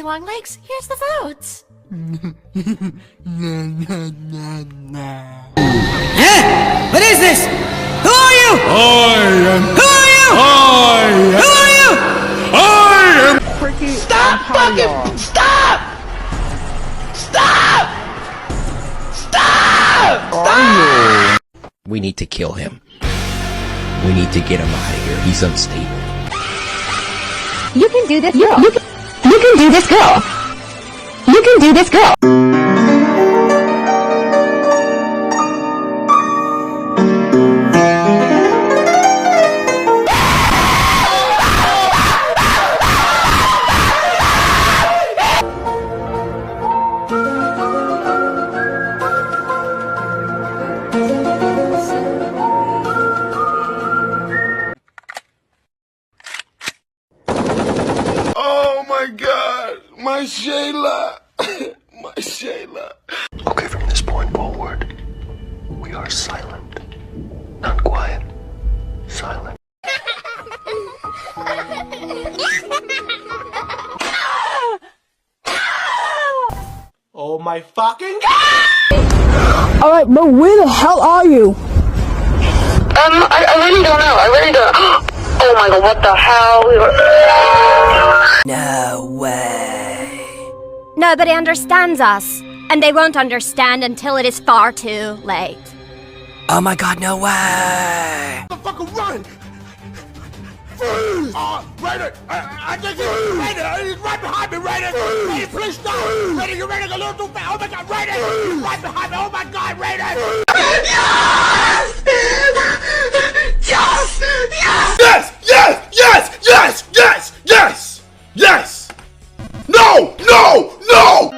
long legs. Here's the votes. What is this? Who are you? Who are you? Who are you? Stop fucking! Stop! Stop! Stop! Stop! We need to kill him. We need to get him out of here. He's unstable. You can do this, girl. You can do this, girl. You can do this, girl. Oh my God, my Shayla, my Shayla. Okay, from this point forward, we are silent. Not quiet, silent. Oh my fucking Alright, but where the hell are you? I really don't know. I really don't. Oh my God, what the hell? No way. Nobody understands us, and they won't understand until it is far too late. Oh my God, no way. Motherfucker, run! Freeze! Raider! I think it's Raider! He's right behind me, Raider! Raider, please stop! Raider, you're running a little too fast! Oh my God, Raider! He's right behind me! Oh my God, Raider! Yes! Yes! Yes! Yes! Yes! Yes! Yes! Yes! Yes! No! No! No!